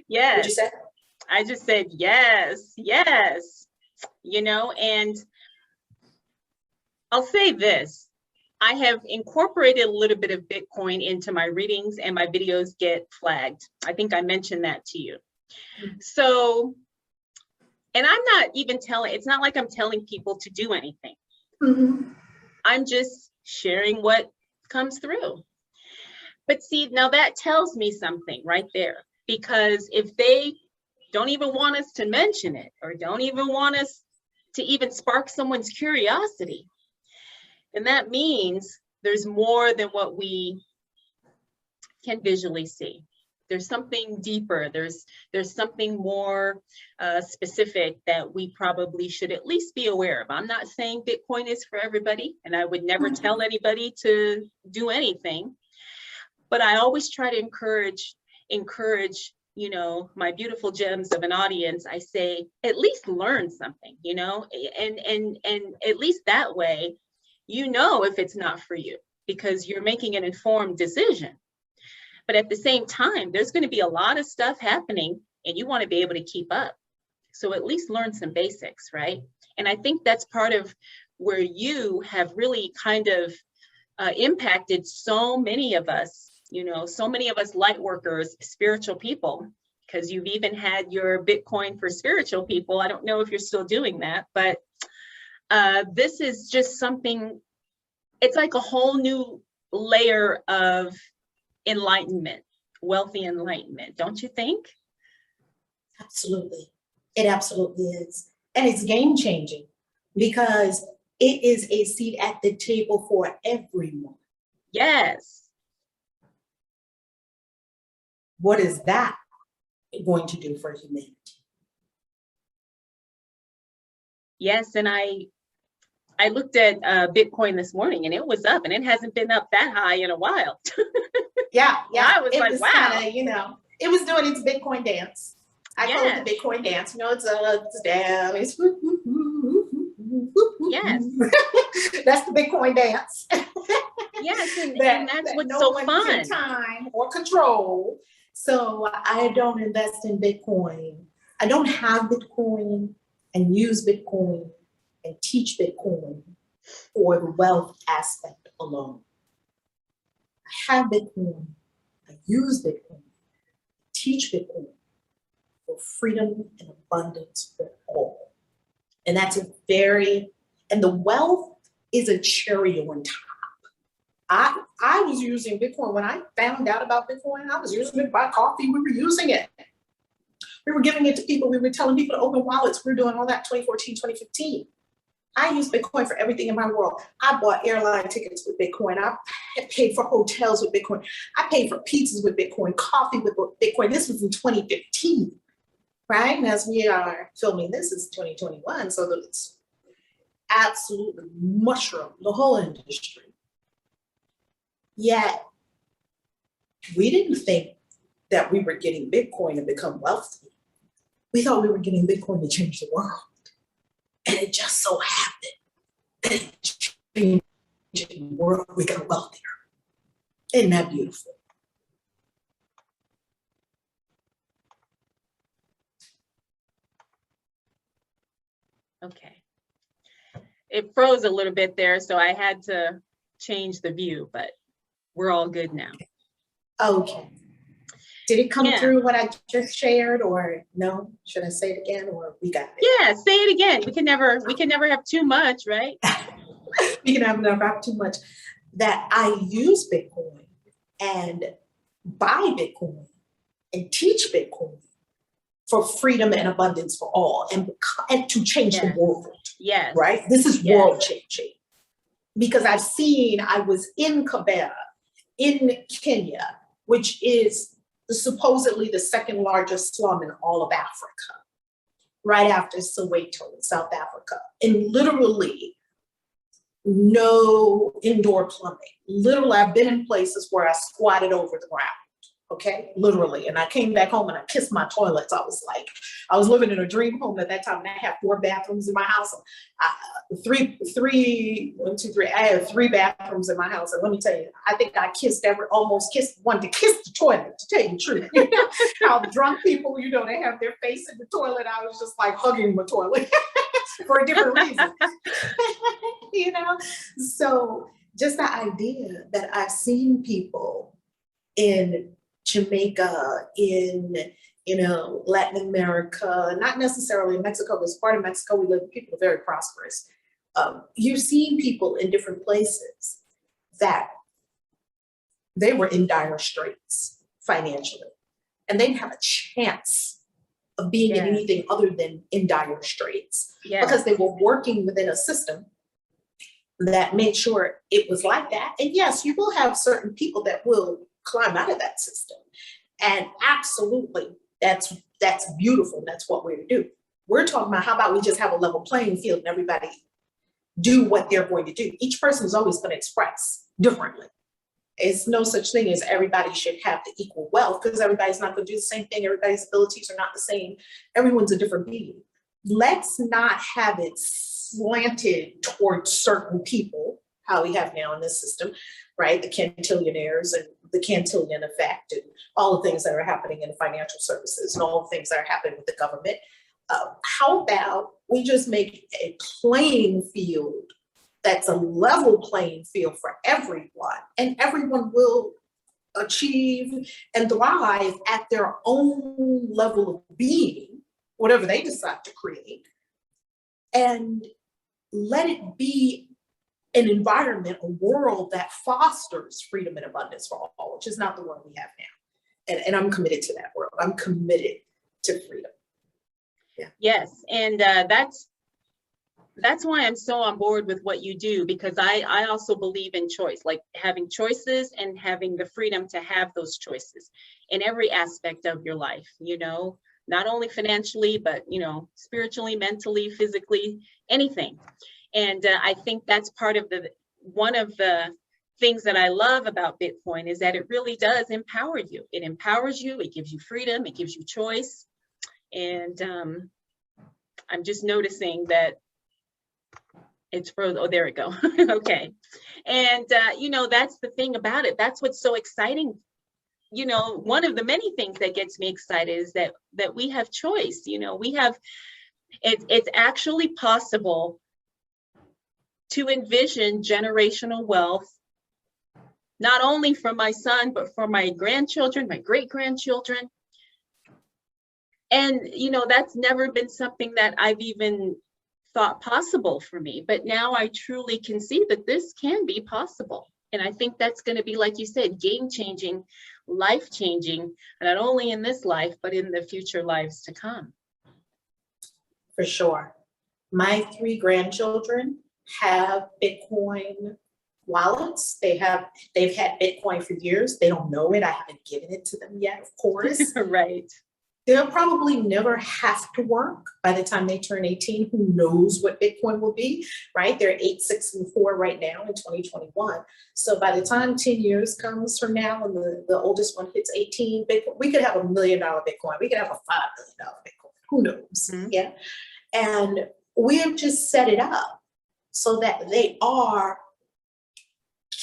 Yes. What'd you say? I just said, yes, yes. You know, and I'll say this. I have incorporated a little bit of Bitcoin into my readings, and my videos get flagged. I think I mentioned that to you. So, and I'm not even it's not like I'm telling people to do anything. Mm-hmm. I'm just sharing what comes through. But see, now that tells me something right there, because if they don't even want us to mention it, or don't even want us to even spark someone's curiosity, then that means there's more than what we can visually see. There's something deeper. There's something more specific that we probably should at least be aware of. I'm not saying Bitcoin is for everybody, and I would never tell anybody to do anything, but I always try to encourage, you know, my beautiful gems of an audience. I say, at least learn something, you know, and at least that way, you know, if it's not for you, because you're making an informed decision. But at the same time, there's going to be a lot of stuff happening, and you want to be able to keep up. So at least learn some basics, right? And I think that's part of where you have really kind of impacted so many of us, you know, so many of us light workers, spiritual people, because you've even had your Bitcoin for spiritual people. I don't know if you're still doing that, but this is just something, it's like a whole new layer of enlightenment, wealthy enlightenment, don't you think? Absolutely. It absolutely is. And it's game changing, because it is a seat at the table for everyone. Yes. What is that going to do for humanity? Yes, and I looked at Bitcoin this morning, and it was up, and it hasn't been up that high in a while. Yeah. I was like, wow. Kinda, you know, it was doing its Bitcoin dance. I call it the Bitcoin dance. You know, it's down, it's yes. That's the Bitcoin dance. Yes, and that's what's no so one fun. can time or control. So I don't invest in Bitcoin. I don't have Bitcoin and use Bitcoin and teach Bitcoin for the wealth aspect alone. I have Bitcoin, I use Bitcoin, teach Bitcoin for freedom and abundance for all. And that's and the wealth is a cherry on top. I was using Bitcoin when I found out about Bitcoin. I was using it to buy coffee. We were using it. We were giving it to people. We were telling people to open wallets. We were doing all that 2014, 2015. I use Bitcoin for everything in my world. I bought airline tickets with Bitcoin. I paid for hotels with Bitcoin. I paid for pizzas with Bitcoin, coffee with Bitcoin. This was in 2015, right? And as we are filming this, it's 2021. So it's absolutely mushroomed the whole industry. Yet, we didn't think that we were getting Bitcoin to become wealthy. We thought we were getting Bitcoin to change the world. And it just so happened that it changed the world. We got wealthier. Isn't that beautiful? Okay. It froze a little bit there, so I had to change the view, but we're all good now. Okay. Did it come through what I just shared, or no? Should I say it again, or we got it? Yeah, say it again. We can never have too much, right? We can never have too much. That I use Bitcoin and buy Bitcoin and teach Bitcoin for freedom and abundance for all, and to change the world. Yes. Right? This is world changing. Because I was in Kibera, in Kenya, which is supposedly the second largest slum in all of Africa, right after Soweto in South Africa. And literally no indoor plumbing. Literally, I've been in places where I squatted over the ground, okay, literally. And I came back home and I kissed my toilets. I was like, I was living in a dream home at that time, and I had 4 bathrooms in my house. I had 3 bathrooms in my house. And let me tell you, I think I wanted to kiss the toilet, to tell you the truth. You know, how drunk people, they have their face in the toilet. I was just like hugging the toilet for a different reason. So just the idea that I've seen people in Jamaica, in Latin America, not necessarily in Mexico, because part of Mexico people are very prosperous. You've seen people in different places that they were in dire straits financially, and they didn't have a chance of being in anything other than in dire straits, because they were working within a system that made sure it was like that. And yes, you will have certain people that will climb out of that system. And absolutely, that's beautiful. That's what we're to do. We're talking about, how about we just have a level playing field and everybody do what they're going to do. Each person is always going to express differently. It's no such thing as everybody should have the equal wealth, because everybody's not going to do the same thing. Everybody's abilities are not the same. Everyone's a different being. Let's not have it slanted towards certain people, how we have now in this system, right? The cantillionaires and the cantillion effect and all the things that are happening in financial services and all the things that are happening with the government. How about we just make a playing field that's a level playing field for everyone, and everyone will achieve and thrive at their own level of being, whatever they decide to create, and let it be an environment, a world that fosters freedom and abundance for all, which is not the world we have now. And I'm committed to that world. I'm committed to freedom. Yeah. Yes, and that's why I'm so on board with what you do, because I also believe in choice, like having choices and having the freedom to have those choices in every aspect of your life, not only financially, but, spiritually, mentally, physically, anything. And I think that's part of one of the things that I love about Bitcoin is that it really does empower you. It empowers you. It gives you freedom. It gives you choice. And I'm just noticing that it's frozen. Oh, there we go. Okay. And, that's the thing about it. That's what's so exciting. One of the many things that gets me excited is that we have choice. It's actually possible to envision generational wealth, not only for my son, but for my grandchildren, my great-grandchildren. And, that's never been something that I've even thought possible for me. But now I truly can see that this can be possible. And I think that's going to be, like you said, game-changing, life-changing, not only in this life, but in the future lives to come. For sure. My 3 grandchildren have Bitcoin wallets. They've had Bitcoin for years. They don't know it. I haven't given it to them yet, of course. Right. They'll probably never have to work by the time they turn 18. Who knows what Bitcoin will be, right? They're 8, 6, and 4 right now in 2021. So by the time 10 years comes from now and the oldest one hits 18, Bitcoin, we could have $1 million Bitcoin. We could have a $5 million Bitcoin. Who knows? Mm-hmm. Yeah. And we have just set it up so that they are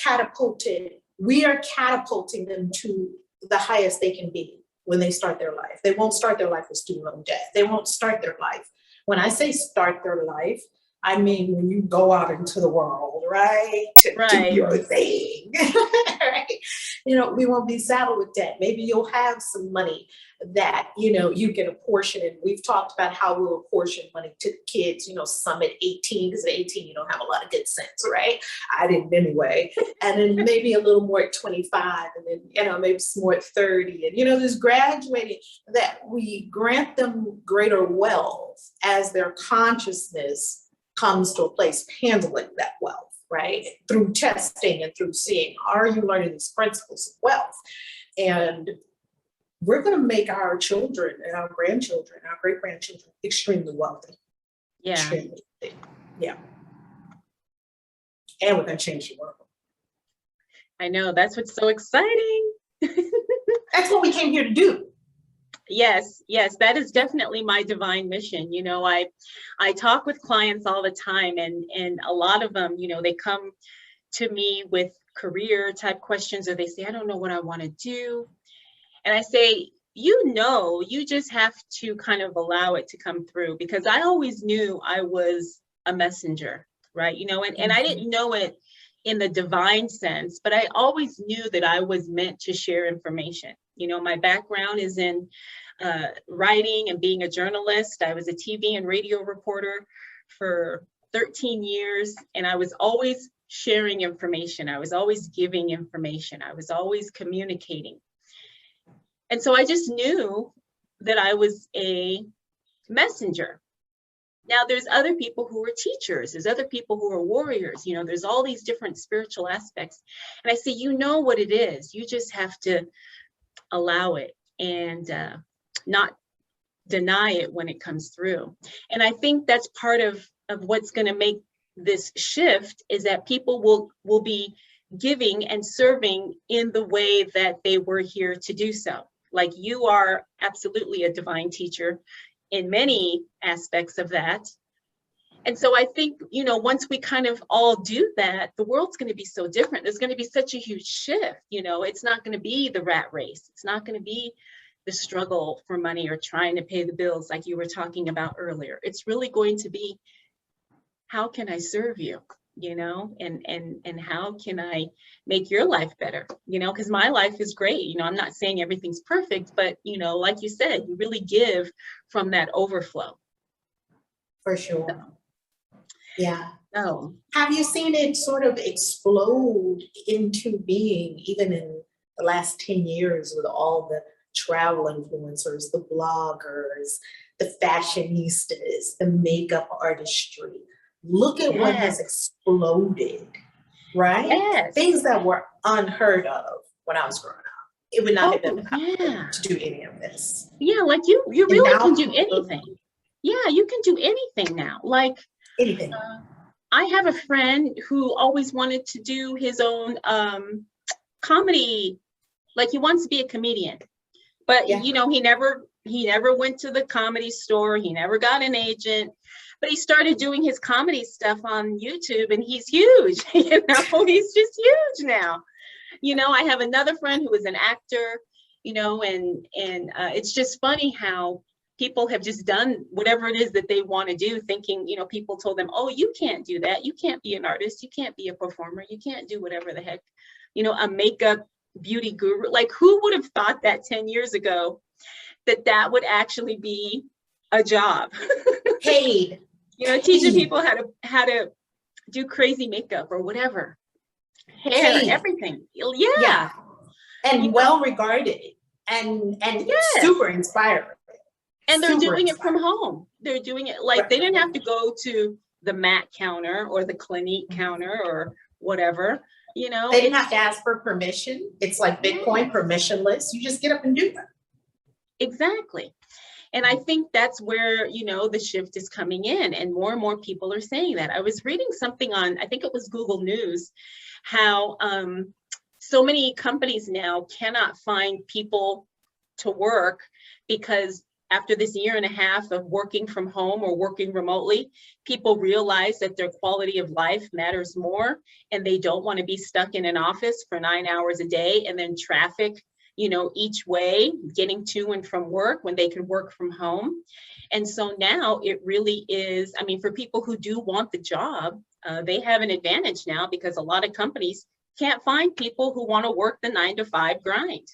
catapulted. We are catapulting them to the highest they can be when they start their life. They won't start their life with student loan debt. They won't start their life. When I say start their life, I mean when you go out into the world, right? To do your thing, right? We won't be saddled with debt. Maybe you'll have some money that, you can apportion. And we've talked about how we'll apportion money to the kids, some at 18, because at 18, you don't have a lot of good sense, right? I didn't anyway. And then maybe a little more at 25, and then, maybe some more at 30. And, there's graduating, that we grant them greater wealth as their consciousness comes to a place of handling that wealth, right? Through testing and through seeing, are you learning these principles of wealth? And we're going to make our children and our grandchildren, our great-grandchildren, extremely wealthy. Yeah. Extremely wealthy. Yeah. And we're going to change the world. I know, that's what's so exciting. That's what we came here to do. Yes, yes, that is definitely my divine mission. I talk with clients all the time, and a lot of them, they come to me with career type questions, or they say, I don't know what I want to do. And I say, you just have to kind of allow it to come through, because I always knew I was a messenger, right? And I didn't know it in the divine sense, but I always knew that I was meant to share information. My background is in writing and being a journalist. I was a TV and radio reporter for 13 years, and I was always sharing information. I was always giving information. I was always communicating. And so I just knew that I was a messenger. Now, there's other people who are teachers. There's other people who are warriors. There's all these different spiritual aspects. And I say, what it is. You just have to allow it and not deny it when it comes through. And I think that's part of what's going to make this shift, is that people will be giving and serving in the way that they were here to do so. Like, you are absolutely a divine teacher in many aspects of that. And so I think, once we kind of all do that, the world's going to be so different. There's going to be such a huge shift. It's not going to be the rat race. It's not going to be the struggle for money or trying to pay the bills like you were talking about earlier. It's really going to be, how can I serve you? And how can I make your life better? Because my life is great. I'm not saying everything's perfect, but like you said, you really give from that overflow. For sure. So, yeah. So, have you seen it sort of explode into being, even in the last 10 years, with all the travel influencers, the bloggers, the fashionistas, the makeup artistry? Look at what has exploded, right? Yes. Things that were unheard of when I was growing up. It would not have been possible to do any of this. Yeah, like you really can do anything. Yeah, you can do anything now. Like anything. I have a friend who always wanted to do his own comedy. Like, he wants to be a comedian, but he never went to the comedy store. He never got an agent. But he started doing his comedy stuff on YouTube, and he's huge. He's just huge now. I have another friend who is an actor, and it's just funny how people have just done whatever it is that they want to do, thinking, people told them, oh, you can't do that. You can't be an artist. You can't be a performer. You can't do whatever the heck, a makeup beauty guru. Like, who would have thought that 10 years ago that would actually be a job? Paid. Teaching people how to do crazy makeup or whatever, hair, everything. Yeah. And well regarded and super inspiring. And they're doing it from home. They're doing it like they didn't have to go to the MAC counter or the Clinique counter or whatever. They didn't have to ask for permission. It's like Bitcoin, permissionless. You just get up and do that. Exactly. And I think that's where, the shift is coming in, and more people are saying that. I was reading something on, I think it was Google News, how so many companies now cannot find people to work because after this year and a half of working from home or working remotely, people realize that their quality of life matters more, and they don't want to be stuck in an office for 9 hours a day and then traffic each way, getting to and from work when they can work from home. And so now it really is, for people who do want the job, they have an advantage now, because a lot of companies can't find people who want to work the 9 to 5 grind.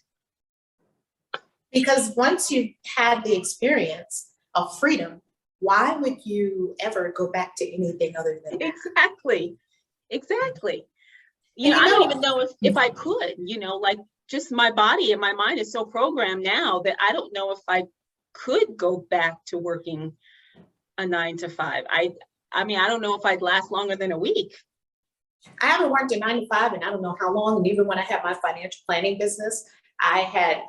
Because once you had the experience of freedom, why would you ever go back to anything other than that? Exactly. I don't even know if I could, like, just my body and my mind is so programmed now that I don't know if I could go back to working a 9 to 5. I don't know if I'd last longer than a week. I haven't worked a 9 to 5 and I don't know how long. And even when I had my financial planning business, I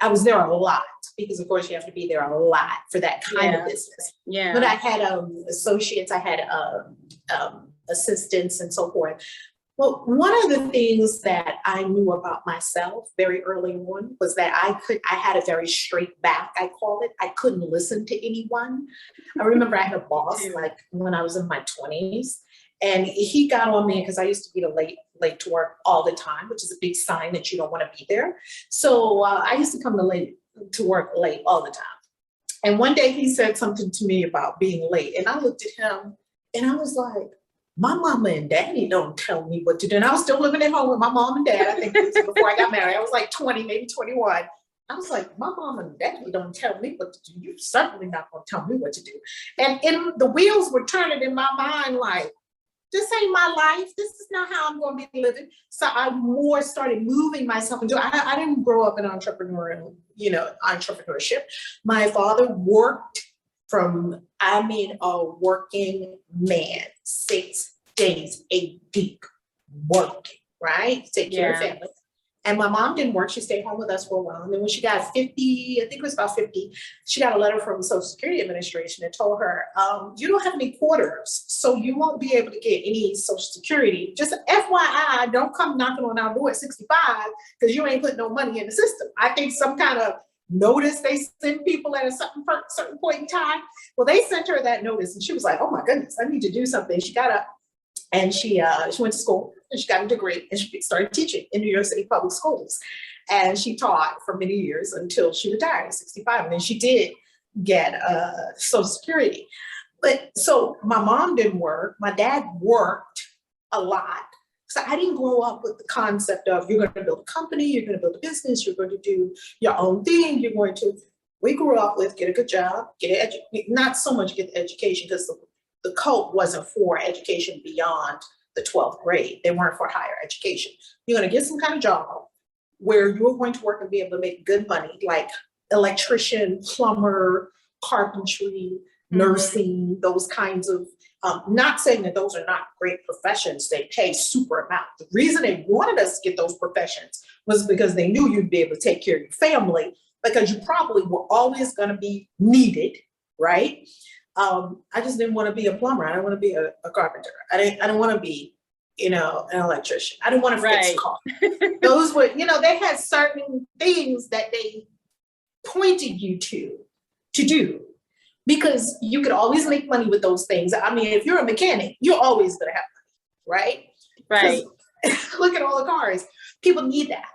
was there a lot, because of course you have to be there a lot for that kind of business. Yeah. But I had associates, I had assistants and so forth. Well, one of the things that I knew about myself very early on was that I had a very straight back, I call it. I couldn't listen to anyone. I remember I had a boss Too. like when I was in my 20s, and he got on me because I used to be late to work all the time, which is a big sign that you don't want to be there. So I used to come to work late all the time. And one day he said something to me about being late, and I looked at him and I was like, my mama and daddy don't tell me what to do. And I was still living at home with my mom and dad. I think this was before I got married. I was like 20, maybe 21. I was like, my mom and daddy don't tell me what to do. You're certainly not going to tell me what to do. And the wheels were turning in my mind like, this ain't my life. This is not how I'm going to be living. So I more started moving myself into, I didn't grow up in entrepreneurship. My father worked a working man, 6 days a week working, right? Take care of family. And my mom didn't work. She stayed home with us for a while. And then when she got 50, I think it was about 50, she got a letter from the Social Security Administration that told her, you don't have any quarters, so you won't be able to get any Social Security. Just FYI, don't come knocking on our door at 65 because you ain't putting no money in the system. I think some kind of notice they send people at a certain point in time. Well, they sent her that notice and she was like, oh my goodness, I need to do something. She got up and she went to school and she got a degree and she started teaching in New York City public schools. And she taught for many years until she retired at 65. And then she did get Social Security. But so my mom didn't work. My dad worked a lot. So I didn't grow up with the concept of you're going to build a company, you're going to build a business, you're going to do your own thing, we grew up with get a good job, not so much get the education because the cult wasn't for education beyond the 12th grade. They weren't for higher education. You're going to get some kind of job where you're going to work and be able to make good money, like electrician, plumber, carpentry, nursing, those kinds of, not saying that those are not great professions, they pay super amount. The reason they wanted us to get those professions was because they knew you'd be able to take care of your family because you probably were always going to be needed, right? I just didn't want to be a plumber. I didn't want to be a carpenter. I didn't want to be, an electrician. I didn't want to fix cars. Those were, they had certain things that they pointed you to do. Because you could always make money with those things. I mean, if you're a mechanic, you're always going to have money, right? Right. Look at all the cars. People need that.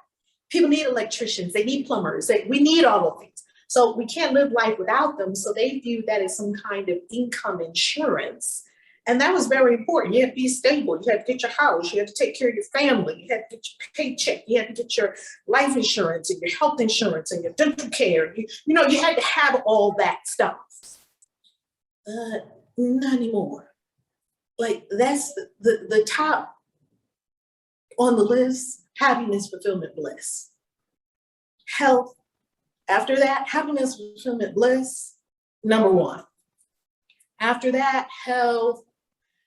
People need electricians. They need plumbers. We need all of these. So we can't live life without them. So they view that as some kind of income insurance. And that was very important. You had to be stable. You had to get your house. You had to take care of your family. You had to get your paycheck. You had to get your life insurance and your health insurance and your dental care. You had to have all that stuff. Not anymore. Like that's the top on the list, happiness, fulfillment, bliss. Health, after that, happiness, fulfillment, bliss, number one. After that, health,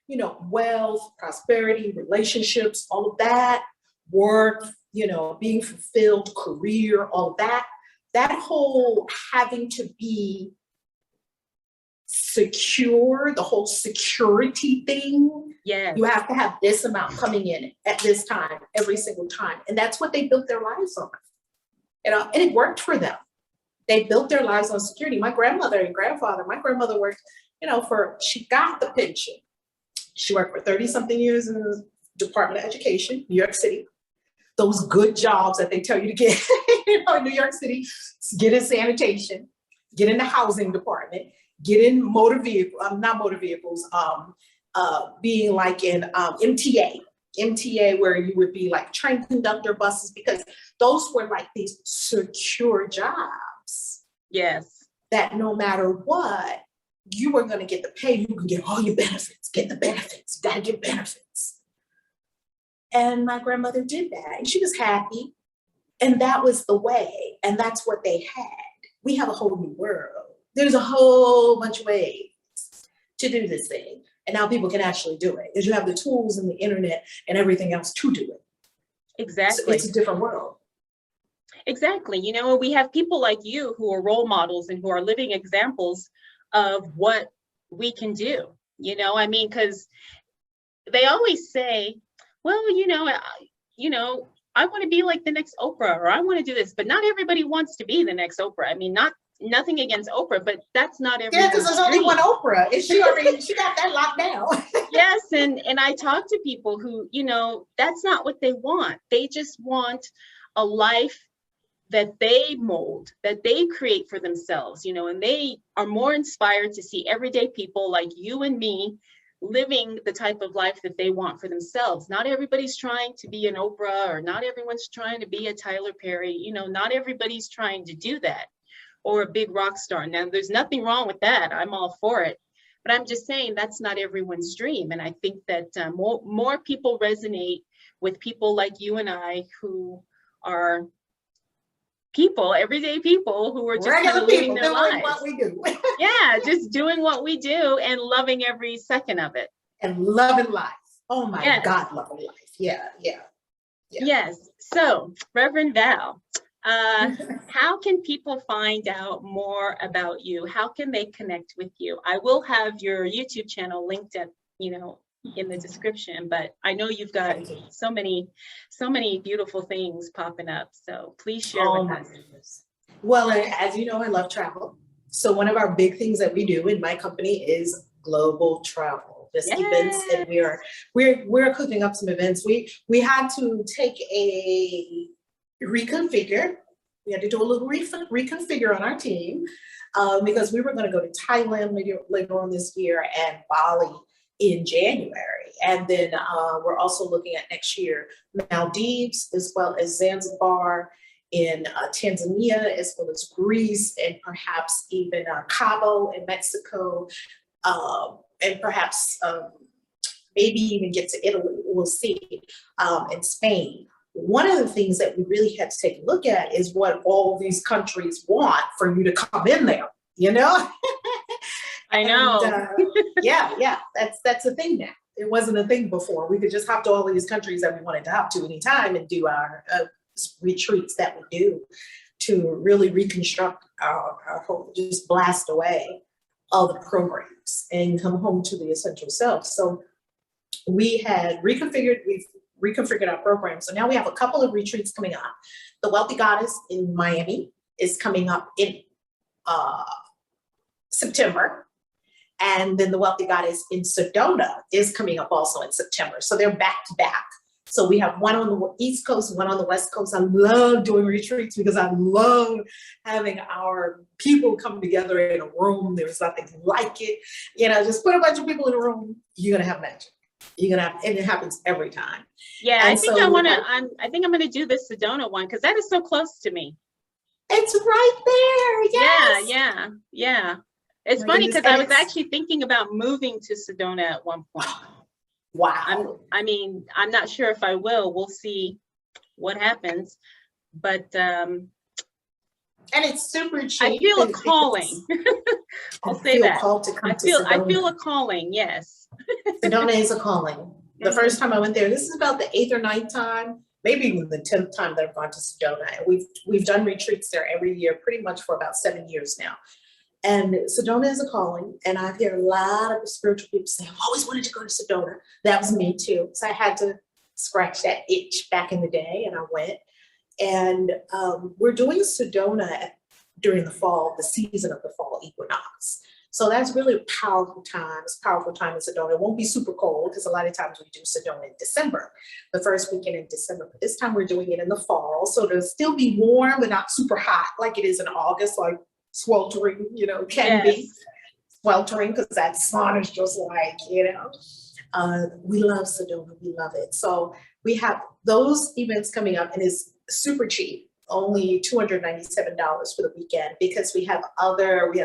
wealth, prosperity, relationships, all of that, work, being fulfilled, career, all of that. That whole having to be secure, the whole security thing. Yes. You have to have this amount coming in at this time, every single time. And that's what they built their lives on. And it worked for them. They built their lives on security. My grandmother and grandfather, my grandmother worked, she got the pension. She worked for 30 something years in the Department of Education, New York City. Those good jobs that they tell you to get, in New York City, get in sanitation, get in the housing department, get in being like in MTA, where you would be like train conductor, buses, because those were like these secure jobs. Yes. That no matter what, you were going to get the pay, you can get all your benefits, get the benefits, you got to get benefits. And my grandmother did that, and she was happy. And that was the way, and that's what they had. We have a whole new world. There's a whole bunch of ways to do this thing. And now people can actually do it because you have the tools and the internet and everything else to do it. Exactly. So it's a different world. Exactly. We have people like you who are role models and who are living examples of what we can do, because they always say, well, I want to be like the next Oprah, or I want to do this, but not everybody wants to be the next Oprah. I mean, nothing against Oprah, but that's not Yeah, because everyone's there's only dream. one Oprah, and she got that locked down. Yes, and I talk to people who, that's not what they want. They just want a life that they mold, that they create for themselves, and they are more inspired to see everyday people like you and me living the type of life that they want for themselves. Not everybody's trying to be an Oprah, or not everyone's trying to be a Tyler Perry, not everybody's trying to do that, or a big rock star. Now, there's nothing wrong with that. I'm all for it. But I'm just saying that's not everyone's dream. And I think that more people resonate with people like you and I, who are people, everyday people who are just kind of living their lives. What we do. Yeah, just doing what we do and loving every second of it. And loving life. Oh my Yes. God, loving life. Yeah. Yes. So, Reverend Val, how can people find out more about you? How can they connect with you? I will have your YouTube channel linked at, in the description, but I know you've got so many beautiful things popping up. So please share with us. Goodness. Well, as you know, I love travel. So one of our big things that we do in my company is global travel, just events, and we're cooking up some events. We had to take a reconfigure. We had to do a little reconfigure on our team because we were going to go to Thailand later on this year and Bali in January. And then we're also looking at next year, Maldives, as well as Zanzibar, in Tanzania, as well as Greece, and perhaps even Cabo in Mexico, and perhaps maybe even get to Italy, we'll see, and Spain. One of the things that we really had to take a look at is what all these countries want for you to come in there, I know. And, yeah, that's the thing now. It wasn't a thing before. We could just hop to all these countries that we wanted to hop to anytime and do our retreats that we do to really reconstruct our whole, just blast away all the programs and come home to the essential self. So we've reconfigured our program. So now we have a couple of retreats coming up. The Wealthy Goddess in Miami is coming up in September. And then the Wealthy Goddess in Sedona is coming up also in September. So they're back to back. So we have one on the East Coast, one on the West Coast. I love doing retreats because I love having our people come together in a room. There's nothing like it. Just put a bunch of people in a room, you're gonna have magic. And it happens every time. Yeah, and I think I think I'm gonna do this Sedona one because that is so close to me. It's right there. Yes. Yeah. It's funny because I was actually thinking about moving to Sedona at one point. Wow. I'm not sure if I will. We'll see what happens. But and it's super cheap. I feel a calling. I'll say that. I feel a calling, yes. Sedona is a calling. The first time I went there, this is about the 8th or 9th time, maybe even the 10th time that I've gone to Sedona. And we've done retreats there every year, pretty much for about 7 years now. And Sedona is a calling, and I've heard a lot of spiritual people say, I've always wanted to go to Sedona. That was me too. So I had to scratch that itch back in the day, and I went. And we're doing Sedona during the fall, the season of the fall equinox. So that's really a powerful time. It's a powerful time in Sedona. It won't be super cold because a lot of times we do Sedona in December, the first weekend in December. But this time we're doing it in the fall. So it'll still be warm, but not super hot like it is in August, like sweltering, can be sweltering because that sun is just like, we love Sedona, we love it. So we have those events coming up and it's super cheap, only $297 for the weekend because we have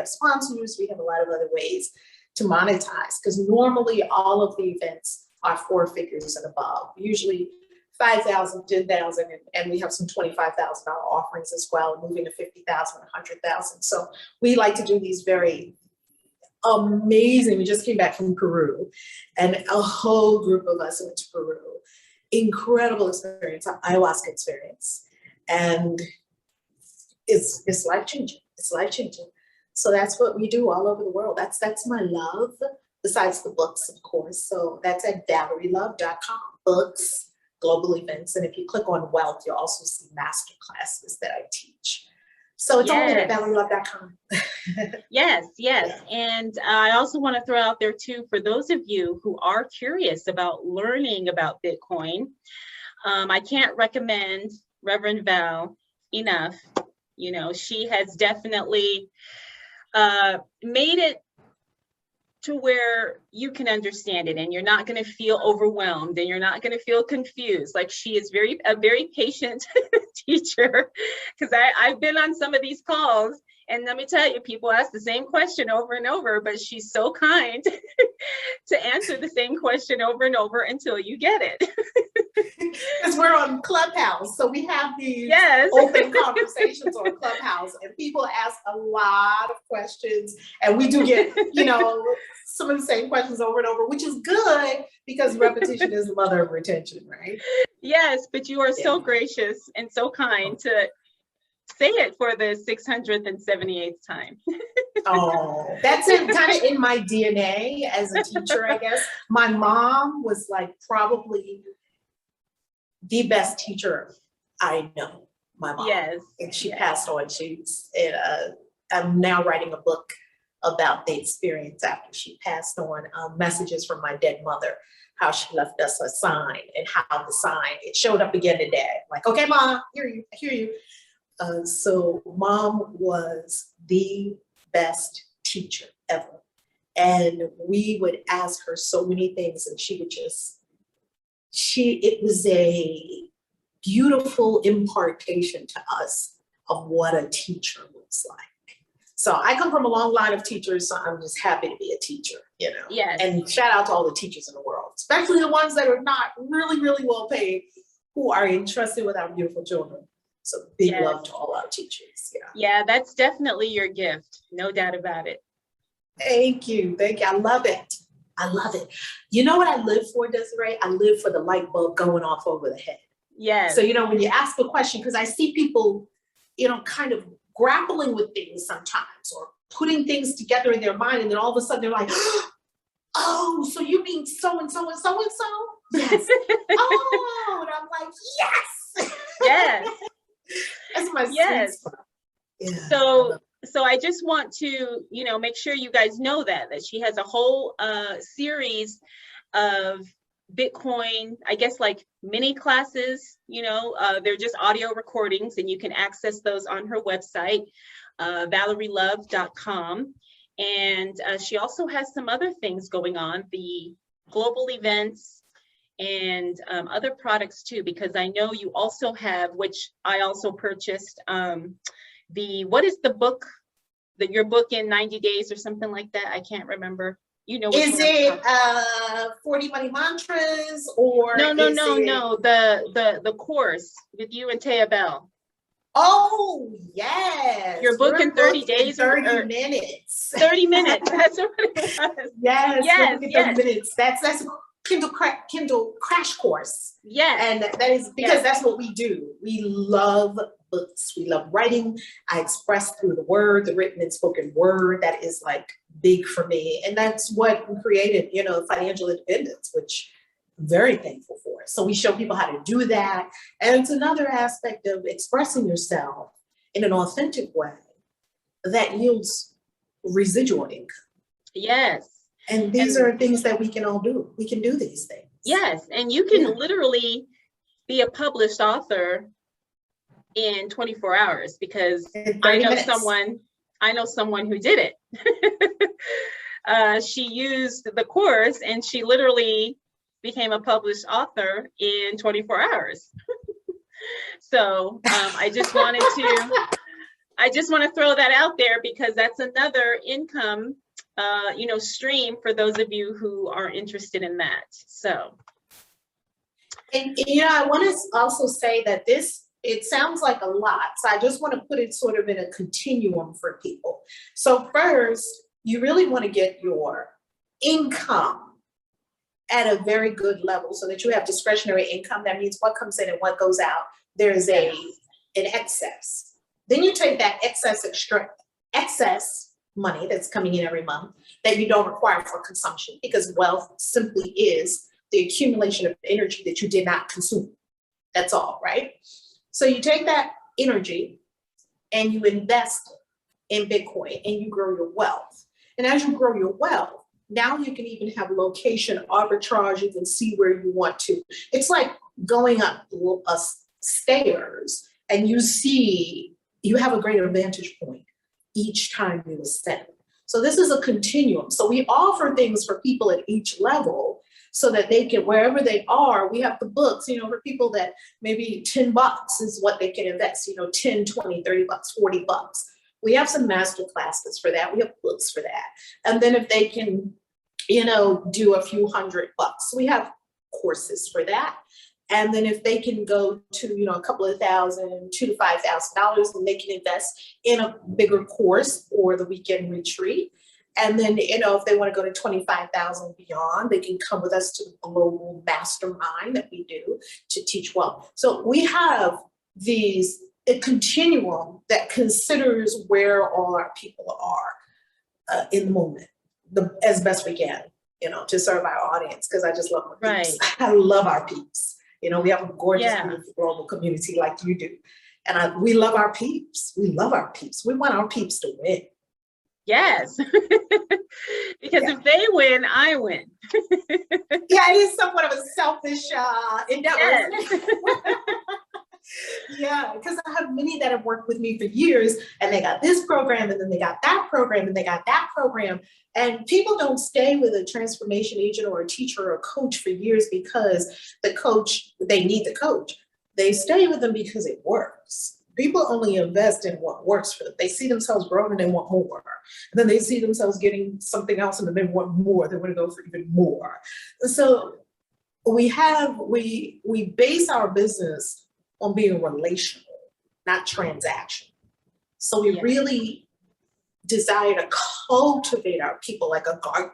sponsors, we have a lot of other ways to monetize because normally all of the events are 4 figures and above, usually 5,000, 10,000, and we have some $25,000 offerings as well, moving to 50,000, 100,000. So we like to do these very amazing. We just came back from Peru, and a whole group of us went to Peru. Incredible experience, ayahuasca experience, and it's life changing. It's life changing. So that's what we do all over the world. That's my love. Besides the books, of course. So that's at ValerieLove.com. Books. global events. And if you click on wealth, you'll also see master classes that I teach. So it's only at ValerieLove.com. Yes, yes. Yeah. And I also want to throw out there too, for those of you who are curious about learning about Bitcoin, I can't recommend Reverend Val enough. You know, she has definitely made it to where you can understand it and you're not going to feel overwhelmed and you're not going to feel confused. Like, she is a very patient teacher, because I've been on some of these calls, and let me tell you, people ask the same question over and over, but she's so kind to answer the same question over and over until you get it. Because we're on Clubhouse, so we have these open conversations on Clubhouse, and people ask a lot of questions, and we do get, you know, some of the same questions over and over, which is good because repetition is the mother of retention, right? Yes, but you are so gracious and so kind to say it for the 678th time. Oh, that's kind of in my DNA as a teacher, I guess. My mom was like probably the best teacher I know, my mom. Yes. And she passed on. I'm now writing a book about the experience after she passed on, messages from my dead mother, how she left us a sign and how the sign, it showed up again today. Like, okay, Mom, I hear you. So Mom was the best teacher ever. And we would ask her so many things, and she would it was a beautiful impartation to us of what a teacher looks like. So I come from a long line of teachers, so I'm just happy to be a teacher, you know. Yes. And shout out to all the teachers in the world, especially the ones that are not really, really well paid, who are entrusted with our beautiful children. So big love to all our teachers. Yeah, that's definitely your gift. No doubt about it. Thank you. Thank you. I love it. I love it. You know what I live for, Desiree? I live for the light bulb going off over the head. Yes. So, you know, when you ask a question, because I see people, you know, kind of grappling with things sometimes, or putting things together in their mind, and then all of a sudden they're like, oh, so you mean so and so and so and so? Yes. Oh, and I'm like, yes. Yes. That's my sweet spot. Yeah. So I just want to, you know, make sure you guys know that she has a whole series of Bitcoin, I guess, like mini classes, you know, they're just audio recordings, and you can access those on her website, ValerieLove.com. And she also has some other things going on, the global events and other products too, because I know you also have, which I also purchased, what is the book, your book in 90 days or something like that? I can't remember. You know, is it 40 Money Mantras, or no, the course with you and Taya Bell. Oh, yes. Your book in 30 days, 30 minutes. 30 minutes. That's what it was. Yes. 30 minutes. That's Kindle crash course. Yes. And that is because that's what we do. We love books. We love writing. I express through the word, the written and spoken word. That is like big for me. And that's what we created, you know, financial independence, which I'm very thankful for. So we show people how to do that. And it's another aspect of expressing yourself in an authentic way that yields residual income. Yes. And these are things that we can all do. We can do these things. Yes. And you can literally be a published author in 24 hours, because I know someone who did it. She used the course and she literally became a published author in 24 hours. So I just want to throw that out there, because that's another income stream for those of you who are interested in that. So, and I want to also say that it sounds like a lot, so I just want to put it sort of in a continuum for people. So first, you really want to get your income at a very good level so that you have discretionary income. That means what comes in and what goes out. There's an excess. Then you take that excess money that's coming in every month that you don't require for consumption, because wealth simply is the accumulation of energy that you did not consume. That's all, right? So you take that energy and you invest in Bitcoin and you grow your wealth. And as you grow your wealth, now you can even have location arbitrage. You can see where you want to. It's like going up stairs and you have a greater vantage point each time you ascend. So this is a continuum. So we offer things for people at each level so that they can, wherever they are, we have the books, for people that maybe $10 is what they can invest, 10, 20, 30 bucks, 40 bucks. We have some master classes for that. We have books for that. And then if they can, do a few $100, we have courses for that. And then if they can go to, a couple of $1,000, $2,000 to $5,000, and they can invest in a bigger course or the weekend retreat. And then, if they want to go to 25,000 beyond, they can come with us to the global mastermind that we do to teach wealth. So we have a continuum that considers where all our people are in the moment, as best we can, to serve our audience, because I just love our peeps. I love our peeps. We have a gorgeous, beautiful global community like you do. And we love our peeps. We love our peeps. We want our peeps to win. Yes. Because if they win, I win. Yeah, it is somewhat of a selfish endeavor. Yes. Yeah, because I have many that have worked with me for years, and they got this program, and then they got that program, and they got that program. And people don't stay with a transformation agent or a teacher or a coach for years because they need the coach. They stay with them because it works. People only invest in what works for them. They see themselves growing and they want more. And then they see themselves getting something else and then they want more. They want to go for even more. So we base our business on being relational, not transactional. So we really desire to cultivate our people like a garden.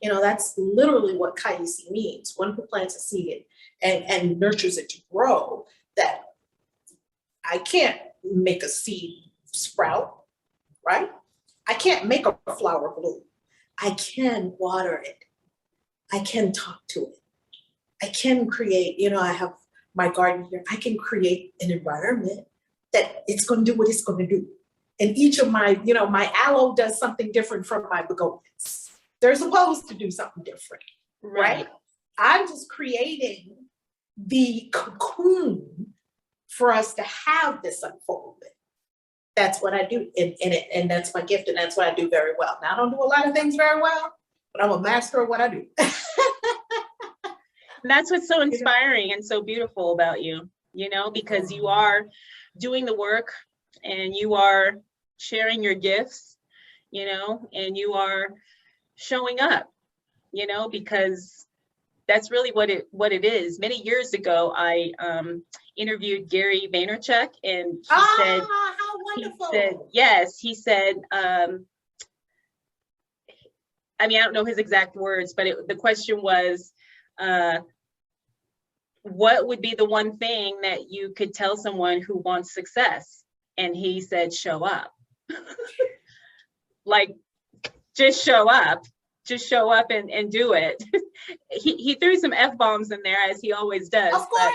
That's literally what KAISI means. One who plants a seed and nurtures it to grow. That I can't make a seed sprout, right? I can't make a flower bloom. I can water it. I can talk to it. I can create, I have my garden here. I can create an environment that it's going to do what it's going to do. And each of my, my aloe does something different from my begonias. They're supposed to do something different, right? I'm just creating the cocoon for us to have this unfoldment. That's what I do, and that's my gift, and that's what I do very well. Now, I don't do a lot of things very well, but I'm a master of what I do. That's what's so inspiring and so beautiful about you, because you are doing the work and you are sharing your gifts, and you are showing up, because that's really what it is. Many years ago, I interviewed Gary Vaynerchuk, and he said, how wonderful. He said, I don't know his exact words, but the question was, what would be the one thing that you could tell someone who wants success? And he said, show up. Like, just show up and do it. He threw some F-bombs in there, as he always does. Of course.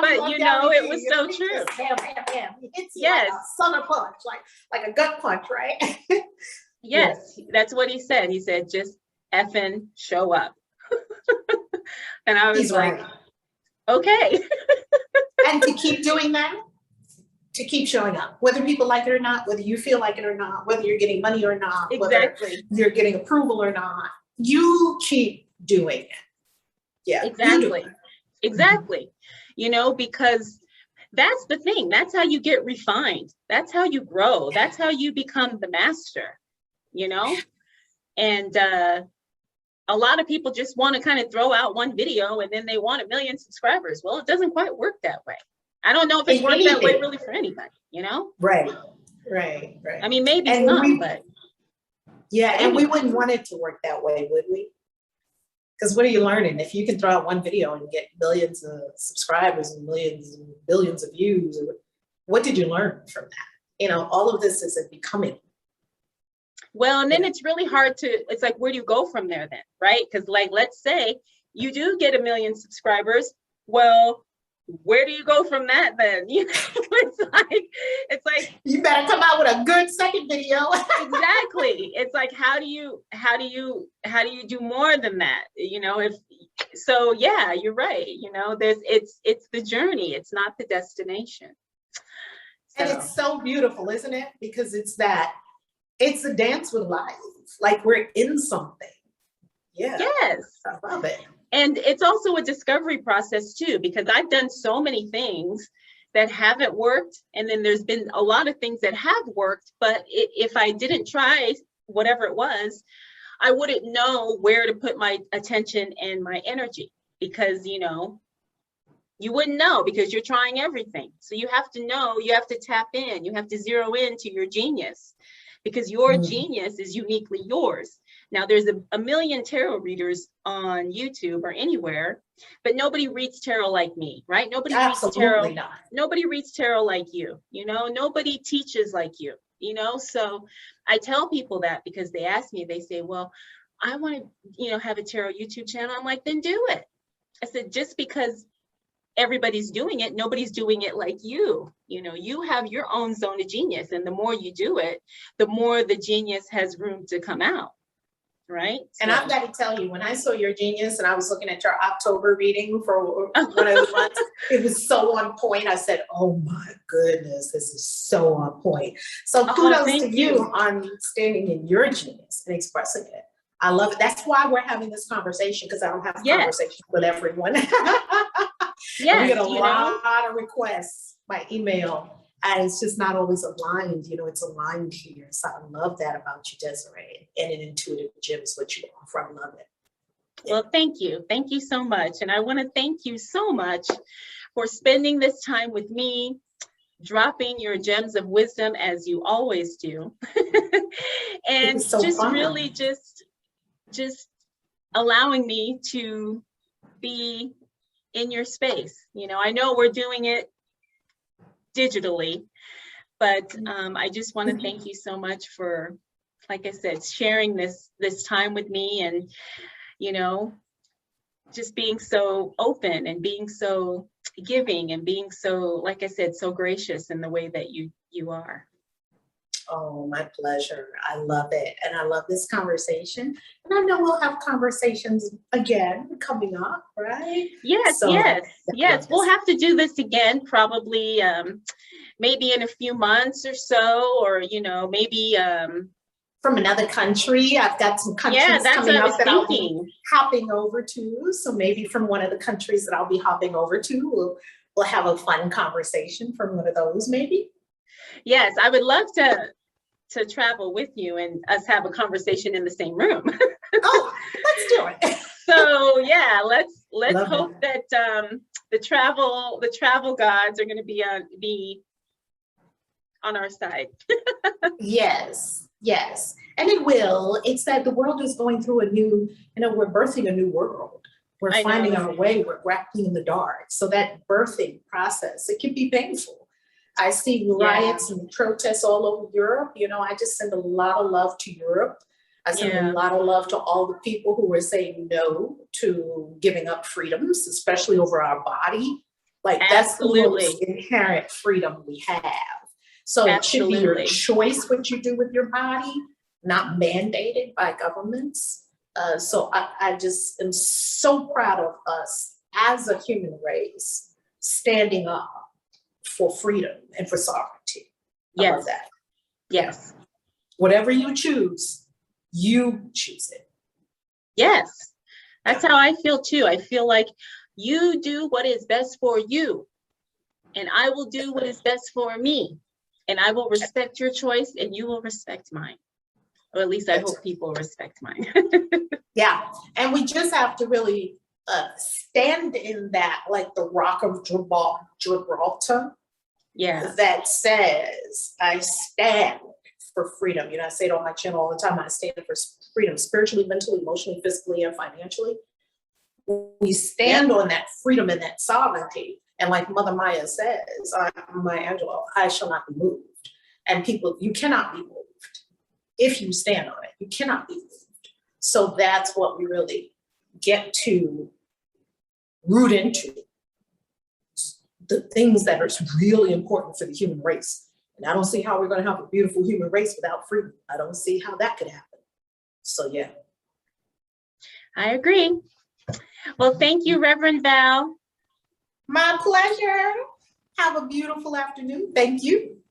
But it was so true. Bam, bam, bam. He hits you like a sucker punch, like a gut punch, right? Yes, that's what he said. He said, just effing show up. And I was okay. And to keep doing that, to keep showing up, whether people like it or not, whether you feel like it or not, whether you're getting money or not, whether you're getting approval or not, you keep doing it. Yeah, exactly. Because that's the thing. That's how you get refined. That's how you grow. That's how you become the master, and a lot of people just want to kind of throw out one video and then they want 1 million subscribers. Well, it doesn't quite work that way. I don't know if it's worked that way really for anybody, Right. Maybe some, but. Yeah, and we wouldn't want it to work that way, would we? Because what are you learning? If you can throw out one video and get millions of subscribers and millions and billions of views, what did you learn from that? All of this is a becoming. Well, and then it's really hard to, it's like, where do you go from there then, right? Because like, let's say you do get 1 million subscribers. Well, where do you go from that then? You know, it's like you better come out with a good second video. exactly. It's like, how do you do more than that? You know, if so, yeah, you're right. You know, it's the journey. It's not the destination. And it's so beautiful, isn't it? Because it's a dance with life. Like we're in something. Yeah. Yes. I love it. And it's also a discovery process too, because I've done so many things that haven't worked. And then there's been a lot of things that have worked, but if I didn't try whatever it was, I wouldn't know where to put my attention and my energy, because, you know, you wouldn't know because you're trying everything. So you have to know, you have to tap in, you have to zero in to your genius, because your genius is uniquely yours. Now there's a million tarot readers on YouTube or anywhere, but nobody reads tarot like me, right? Nobody reads tarot. Nobody reads tarot like you, you know, nobody teaches like you, you know? So I tell people that because they ask me, they say, well, I want to, you know, have a tarot YouTube channel. I'm like, then do it. I said, just because everybody's doing it, nobody's doing it like you. You know, you have your own zone of genius, and the more you do it, the more the genius has room to come out. Right. And I've got to tell you, when I saw your genius and I was looking at your October reading for one of the months, it was so on point. I said, oh my goodness, this is so on point. So kudos to you on standing in your genius and expressing it. I love it. That's why we're having this conversation, because I don't have a conversation with everyone. We get a lot of requests by email. And it's just not always aligned, you know, it's aligned here. So I love that about you, Desiree, and an intuitive gem is what you offer. I love it. Well, thank you. Thank you so much. And I want to thank you so much for spending this time with me, dropping your gems of wisdom as you always do. And so just fun. Really just allowing me to be in your space. You know, I know we're doing it digitally, but I just want to thank you so much for, like I said, sharing this time with me, and, you know, just being so open and being so giving and being so, like I said, so gracious in the way that you are. Oh, my pleasure. I love it. And I love this conversation. And I know we'll have conversations again coming up, right? Yes, so, yes. We'll have to do this again, probably maybe in a few months or so, or, you know, maybe from another country. I've got some countries coming up that I'll be hopping over to. So maybe from one of the countries that I'll be hopping over to, we'll have a fun conversation from one of those, maybe. Yes, I would love to travel with you and us have a conversation in the same room. Oh, let's do it. So yeah, let's hope that the travel gods are going to be on our side. Yes, and it will. It's that the world is going through we're birthing a new world. We're finding our way. We're grappling in the dark. So that birthing process, it can be painful. I see riots and protests all over Europe. You know, I just send a lot of love to Europe. I send a lot of love to all the people who are saying no to giving up freedoms, especially over our body. Like that's the most inherent freedom we have. So it should be your choice what you do with your body, not mandated by governments. So I just am so proud of us as a human race standing up for freedom and for sovereignty. I love that. Yes. Whatever you choose it. Yes. That's how I feel too. I feel like you do what is best for you, and I will do what is best for me, and I will respect your choice and you will respect mine. Or at least I hope people respect mine. Yeah. And we just have to really stand in that, like the Rock of Gibraltar. Yeah. That says, I stand for freedom. You know, I say it on my channel all the time. I stand for freedom, spiritually, mentally, emotionally, physically, and financially. We stand on that freedom and that sovereignty. And like Mother Maya says, Maya Angelou, I shall not be moved. And people, you cannot be moved. if you stand on it. You cannot be moved. So that's what we really get to root into, the things that are really important for the human race. And I don't see how we're going to have a beautiful human race without freedom. I don't see how that could happen. So yeah. I agree. Well, thank you, Reverend Val. My pleasure. Have a beautiful afternoon. Thank you.